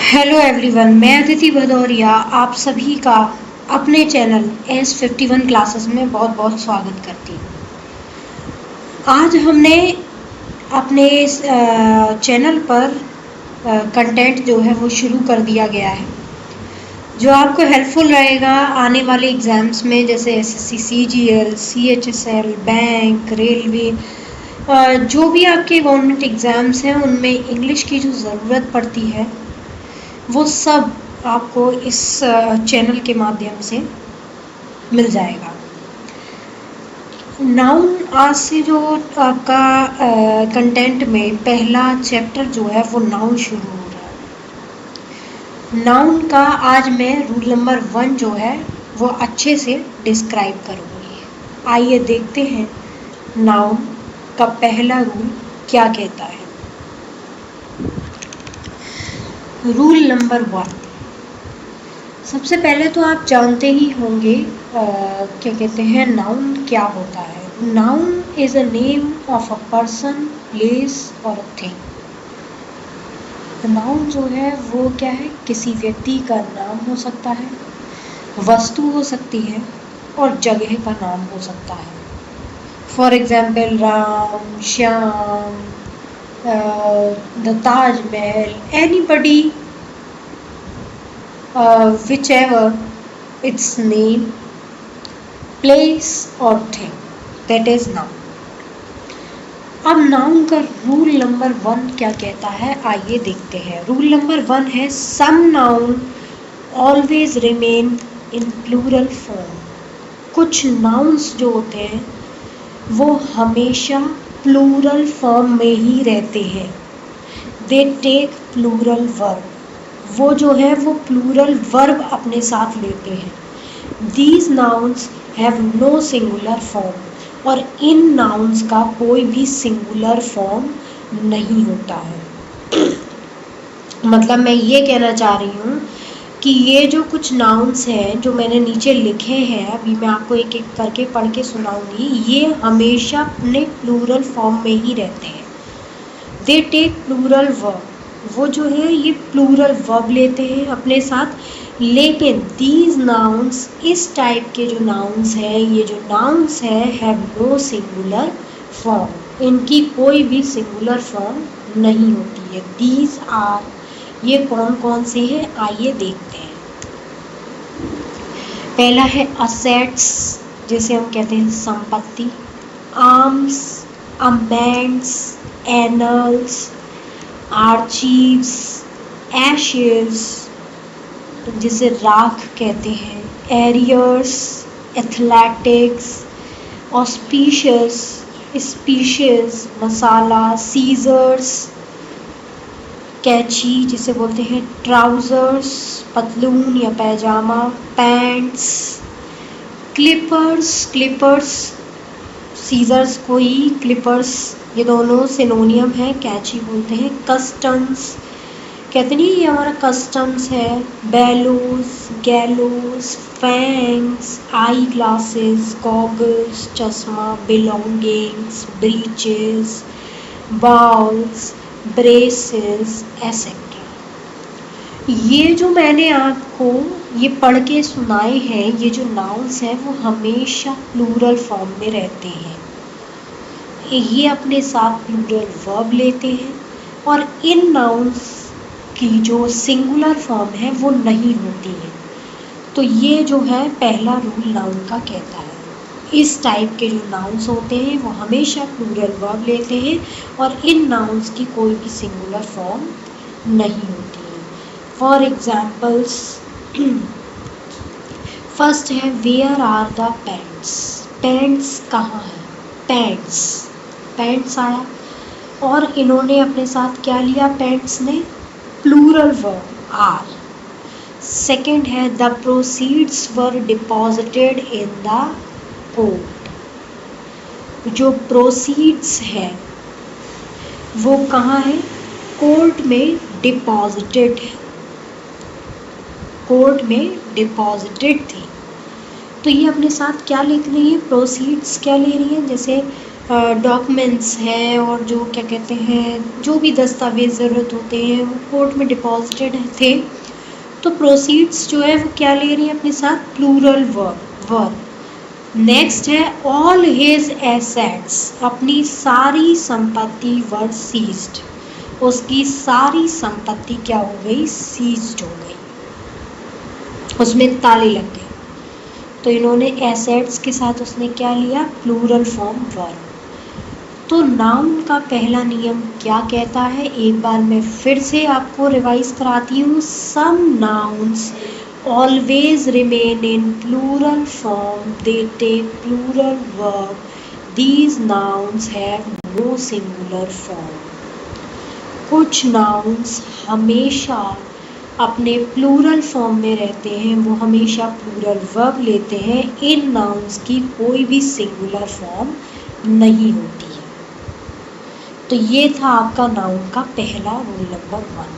Hello everyone, मैं अदिति भदौरिया आप सभी का अपने चैनल S51 क्लासेस में बहुत बहुत स्वागत करती हूँ। आज हमने अपने इस चैनल पर कंटेंट जो है वो शुरू कर दिया गया है जो आपको हेल्पफुल रहेगा आने वाले एग्ज़ाम्स में, जैसे SSC CGL CHSL bank railway, जो भी आपके गवर्नमेंट एग्ज़ाम्स हैं उनमें इंग्लिश की जो ज़रूरत पड़ती है वो सब आपको इस चैनल के माध्यम से मिल जाएगा। नाउन आज से जो आपका कंटेंट में पहला चैप्टर जो है वो नाउन शुरू हो रहा है। नाउन का आज मैं रूल नंबर 1 जो है वो अच्छे से डिस्क्राइब करूँगी। आइए देखते हैं नाउन का पहला रूल क्या कहता है। रूल नंबर 1, सबसे पहले तो आप जानते ही होंगे क्या कहते हैं, नाउन क्या होता है। Noun is a name of a person, place और अ थिंग। नाउन जो है वो क्या है, किसी व्यक्ति का नाम हो सकता है, वस्तु हो सकती है और जगह का नाम हो सकता है। For example Ram, Shyam, the Taj Mahal, anybody, whichever its name, place or thing, that is noun. अब नाउन का रूल नंबर 1 क्या कहता है, आइए देखते हैं। रूल नंबर 1 है some noun always remain in plural form. कुछ नाउन्स जो होते हैं वो हमेशा प्लूरल फॉर्म में ही रहते हैं। दे टेक प्लूरल वर्ब, वो जो है वो प्लूरल वर्ब अपने साथ लेते हैं। These nouns have no singular form, और इन नाउन्स का कोई भी सिंगुलर फॉर्म नहीं होता है। मतलब मैं ये कहना चाह रही हूँ कि ये जो कुछ नाउन्स हैं जो मैंने नीचे लिखे हैं, अभी मैं आपको एक एक करके पढ़ के सुनाऊंगी, ये हमेशा अपने प्लूरल फॉर्म में ही रहते हैं। दे टेक प्लूरल वर्ब, वो जो है ये प्लूरल वर्ब लेते हैं अपने साथ। लेकिन दीज नाउन्स, इस टाइप के जो नाउन्स हैं, ये जो नाउन्स हैं, हैव नो सिंगुलर फॉर्म, इनकी कोई भी सिंगुलर फॉर्म नहीं होती है। दीज आर, ये कौन कौन से हैं आइए देखते हैं। पहला है असेट्स, जिसे हम कहते हैं संपत्ति। Arms, amends, annuls, archives, ashes जिसे राख कहते हैं, एरियर्स, एथलेटिक्स, ऑस्पिशियस, स्पीशीज, मसाला, सीजर्स, कैची जिसे बोलते हैं ट्राउज़र्स, पतलून या पैजामा, पैंट्स, क्लिपर्स, क्लिपर्स सीजर्स को ही क्लिपर्स, ये दोनों सिनोनियम है, कैची बोलते हैं। कस्टम्स, कहते नहीं ये हमारा कस्टम्स है। Bellows, gallows, fangs, eye glasses, goggles, चश्मा, belongings, breeches, bowels, braces, etcetera. ये जो मैंने आपको ये पढ़ के सुनाए हैं, ये जो नाउन्स हैं वो हमेशा प्लूरल फॉर्म में रहते हैं। ये अपने साथ प्लूरल वर्ब लेते हैं और इन नाउन्स की जो सिंगुलर फॉर्म है वो नहीं होती है। तो ये जो है पहला रूल नाउन का कहता है। इस टाइप के जो नाउन्स होते हैं वो हमेशा प्लूरल वर्ब लेते हैं और इन नाउन्स की कोई भी सिंगुलर फॉर्म नहीं होती है। फॉर एग्जाम्पल्स, फर्स्ट है where are the pants. Pants कहाँ है, पैंट्स, पैंट्स आया और इन्होंने अपने साथ क्या लिया, पैंट्स ने प्लूरल वर्ब आर। सेकेंड है the proceeds were deposited in the court. जो प्रोसीड्स है वो कहाँ है, कोर्ट में डिपॉजिटेड है, कोर्ट में डिपॉजिटेड थी। तो ये अपने साथ क्या लिख रही है, प्रोसीड्स क्या ले रही है, जैसे डॉक्यूमेंट्स हैं और जो क्या कहते हैं जो भी दस्तावेज ज़रूरत होते हैं वो कोर्ट में डिपॉजिटेड थे। तो प्रोसीड्स जो है वो क्या ले रही है अपने साथ, प्लूरल वर्ब। नेक्स्ट है ऑल हिज एसेट्स, अपनी सारी संपत्ति वर सीज्ड, उसकी सारी संपत्ति क्या हो गई, सीज्ड हो गई, उसमें ताले लग गए। तो इन्होंने एसेट्स के साथ उसने क्या लिया, प्लूरल फॉर्म वर्ब। तो नाउन का पहला नियम क्या कहता है, एक बार मैं फिर से आपको रिवाइज कराती हूँ। Some nouns always remain in plural form, they take plural verb, these nouns have no singular form. कुछ नाउन्स हमेशा अपने प्लूरल फॉर्म में रहते हैं, वो हमेशा प्लूरल वर्ब लेते हैं, इन नाउन्स की कोई भी सिंगुलर फॉर्म नहीं होती है। तो ये था आपका नाउन का पहला रूल नंबर 1।